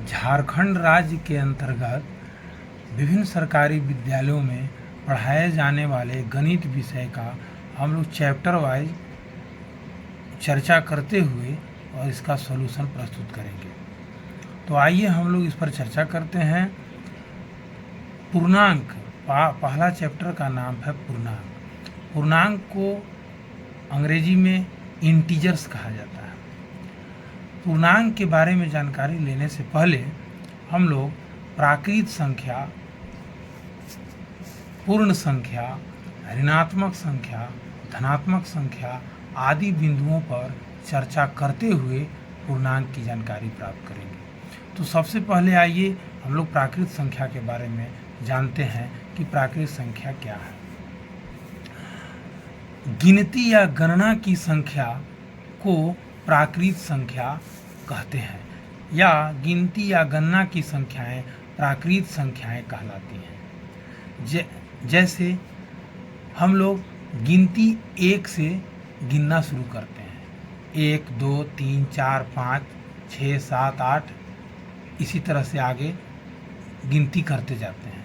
झारखंड राज्य के अंतर्गत विभिन्न सरकारी विद्यालयों में पढ़ाए जाने वाले गणित विषय का हम लोग चैप्टर वाइज चर्चा करते हुए और इसका सॉल्यूशन प्रस्तुत करेंगे। तो आइए हम लोग इस पर चर्चा करते हैं। पूर्णांक, पहला चैप्टर का नाम है पूर्णांक। पूर्णांक को अंग्रेजी में इंटीजर्स कहा जाता है। पूर्णांक के बारे में जानकारी लेने से पहले हम लोग प्राकृत संख्या, पूर्ण संख्या, ऋणात्मक संख्या, धनात्मक संख्या आदि बिंदुओं पर चर्चा करते हुए पूर्णांक की जानकारी प्राप्त करेंगे। तो सबसे पहले आइए हम लोग प्राकृत संख्या के बारे में जानते हैं कि प्राकृत संख्या क्या है। गिनती या गणना की संख्या को प्राकृत संख्या कहते हैं, या गिनती या गणना की संख्याएं प्राकृत संख्याएं कहलाती हैं। जैसे हम लोग गिनती 1 से गिनना शुरू करते हैं, 1 2 3 4 5 6 7 8, इसी तरह से आगे गिनती करते जाते हैं।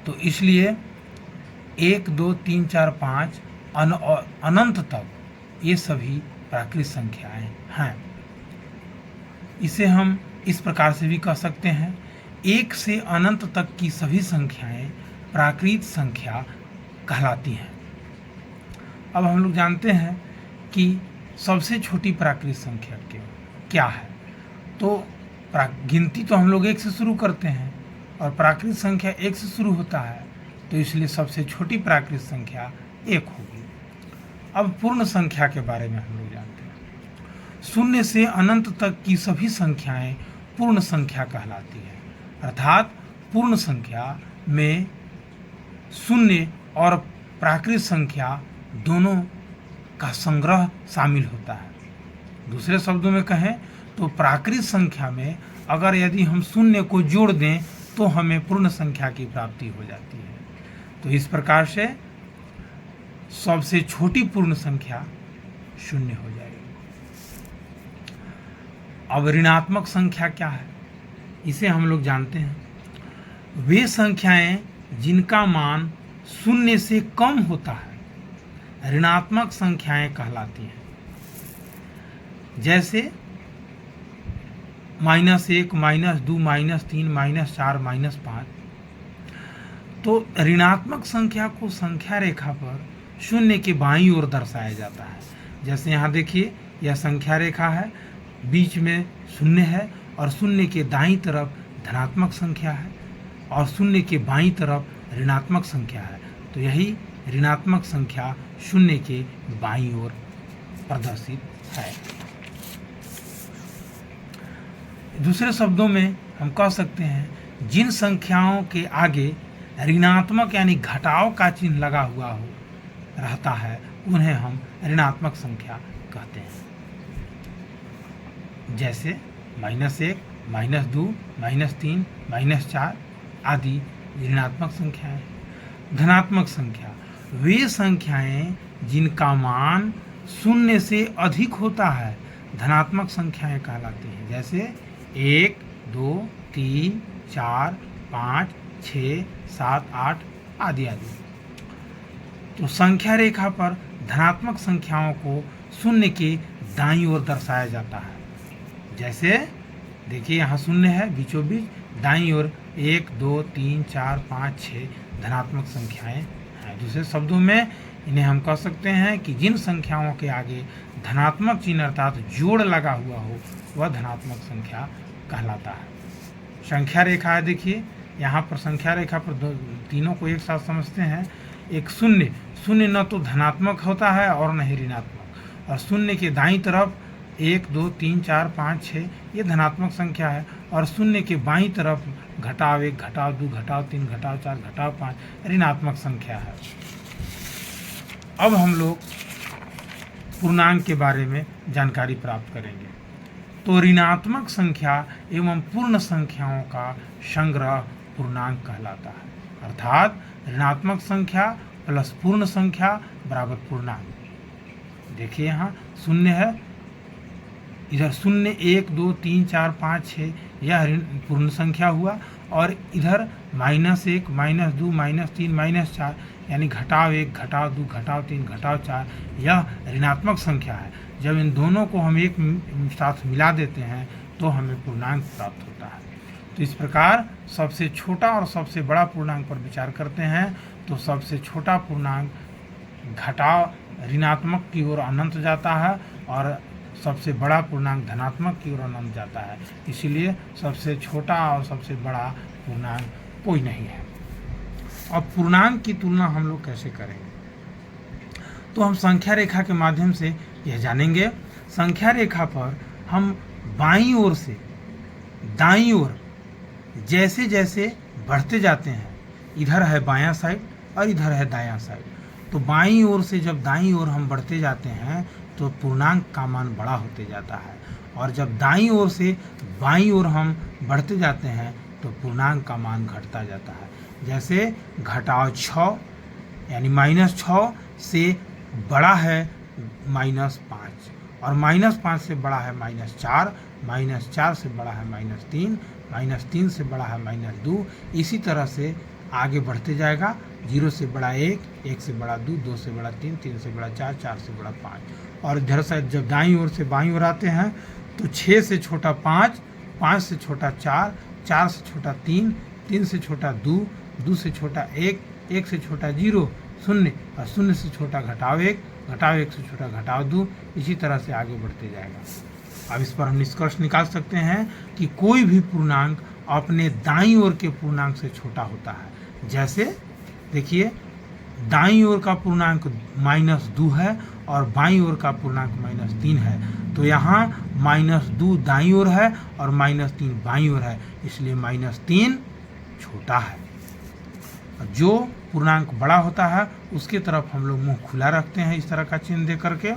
तो इसलिए 1 2 3 4 5 अनंत तक ये सभी प्राकृत संख्याएं हैं। इसे हम इस प्रकार से भी कह सकते हैं, 1 से अनंत तक की सभी संख्याएं प्राकृत संख्या कहलाती हैं। अब हम लोग जानते हैं कि सबसे छोटी प्राकृत संख्या क्या है। तो गिनती तो हम लोग 1 से शुरू करते हैं और प्राकृत संख्या 1 से शुरू होता है, तो इसलिए सबसे छोटी प्राकृत संख्या 1 होगी। अब पूर्ण संख्या के बारे में हम लोग जानते हैं। 0 से अनंत तक की सभी संख्याएं पूर्ण संख्या कहलाती है। अर्थात पूर्ण संख्या में 0 और प्राकृत संख्या दोनों का संग्रह शामिल होता है। दूसरे शब्दों में कहें तो प्राकृत संख्या में अगर यदि हम 0 को जोड़ दें तो हमें पूर्ण संख्या की प्राप्ति हो जाती है। तो इस प्रकार से सबसे छोटी पूर्ण संख्या 0 हो जाएगी। अब ऋणात्मक संख्या क्या है, इसे हम लोग जानते हैं। वे संख्याएं जिनका मान 0 से कम होता है ऋणात्मक संख्याएं कहलाती हैं। जैसे -1, -2, -3, -4, -5। तो ऋणात्मक संख्या को संख्या रेखा पर 0 के बाईं ओर दर्शाया जाता है। जैसे यहाँ देखिए, यह संख्या रेखा है, बीच में 0 है और 0 के दाईं तरफ धनात्मक संख्या है और 0 के बाईं तरफ ऋणात्मक संख्या है। तो यही ऋणात्मक संख्या 0 के बाईं ओर प्रदर्शित है। दूसरे शब्दों में हम कह सकते हैं, जिन संख्याओं के आगे ऋणात्मक यानी घटाव का चिन्ह लगा हुआ रहता है उन्हें हम ऋणात्मक संख्या कहते हैं। जैसे -1, -2, -3, -4 आदि ऋणात्मक संख्याएं। धनात्मक संख्या वे संख्याएं जिनका मान 0 से अधिक होता है धनात्मक संख्याएं कहलाती हैं। जैसे 1 2 3 4 5 6 7 8 आदि आदि। तो संख्या रेखा पर धनात्मक संख्याओं को 0 के दाईं ओर दर्शाया जाता है। जैसे देखिए, यहाँ 0 है बीचों बीच, दाईं ओर 1 2 3 4 5 6 धनात्मक संख्याएं हैं। दूसरे शब्दों में इन्हें हम कह सकते हैं कि जिन संख्याओं के आगे धनात्मक चिन्ह अर्थात जोड़ लगा हुआ हो वह धनात्मक संख्या कहलाता है। संख्या रेखा है, देखिए यहाँ पर संख्या रेखा पर तीनों को एक साथ समझते हैं। एक 0 न तो धनात्मक होता है और न ही ऋणात्मक, और 0 के दाईं तरफ 1 2 3 4 5 6 ये धनात्मक संख्या है, और 0 के बाईं तरफ -1, -2, -3, -4, -5 ऋणात्मक संख्या है। अब हम लोग पूर्णांक के बारे में जानकारी प्राप्त करेंगे। तो ऋणात्मक संख्या एवं पूर्ण संख्याओं का संग्रह पूर्णांक कहलाता है। अर्थात ऋणात्मक संख्या प्लस पूर्ण संख्या बराबर पूर्णांक। देखिए यहाँ 0 है, इधर 0 1 2 3 4 5 6 यह पूर्ण संख्या हुआ, और इधर -1 -2 -3 -4 यानी घटाव 1 घटाव 2 घटाव 3 घटाव 4 यह ऋणात्मक संख्या है। जब इन दोनों को हम एक साथ मिला देते हैं तो हमें पूर्णांक प्राप्त होता है। तो इस प्रकार सबसे छोटा और सबसे बड़ा पूर्णांक पर विचार करते हैं तो सबसे छोटा पूर्णांक घटाव ऋणात्मक की ओर अनंत जाता है और सबसे बड़ा पूर्णांक धनात्मक की ओर अनंत जाता है। इसीलिए सबसे छोटा और सबसे बड़ा पूर्णांक कोई नहीं है। अब पूर्णांक की तुलना हम लोग कैसे करेंगे, तो हम संख्या रेखा के माध्यम से यह जानेंगे। संख्या रेखा पर हम बाईं ओर से दाईं ओर जैसे जैसे बढ़ते जाते हैं, इधर है बायां साइड और इधर है दायां साइड, तो बाईं ओर से जब दाईं ओर हम बढ़ते जाते हैं तो पूर्णांक का मान बड़ा होते जाता है, और जब दाईं ओर से बाईं ओर हम बढ़ते जाते हैं तो पूर्णांक का मान घटता जाता है। जैसे घटाव 6 यानी -6 से बड़ा है -5, और -5 से बड़ा है -4, -4 से बड़ा है -3, -3 से बड़ा है -2। इसी तरह से आगे बढ़ते जाएगा, 0 से बड़ा 1, 1 से बड़ा 2, 2 से बड़ा 3, 3 से बड़ा 4, 4 से बड़ा 5। और इधर से जब दाईं ओर से बाईं ओर आते हैं तो 6 से छोटा 5, 5 से छोटा 4, 4 से छोटा 3, 3 से छोटा 2, 2 से छोटा 1, 1 से छोटा 0, 0 और 0 से छोटा घटाव 1, घटाव 1 से छोटा घटाव 2। इसी तरह से आगे बढ़ते जाएगा। अब इस पर हम निष्कर्ष निकाल सकते हैं कि कोई भी पूर्णांक अपने दाईं ओर के पूर्णांक से छोटा होता है। जैसे देखिए, दाईं ओर का पूर्णांक -2 है और बाईं ओर का पूर्णांक -3 है, तो यहाँ -2 दाईं ओर है और -3 बाईं ओर है, इसलिए -3 छोटा है। जो पूर्णांक बड़ा होता है उसके तरफ हम लोग मुंह खुला रखते हैं, इस तरह का चिन्ह दे करके।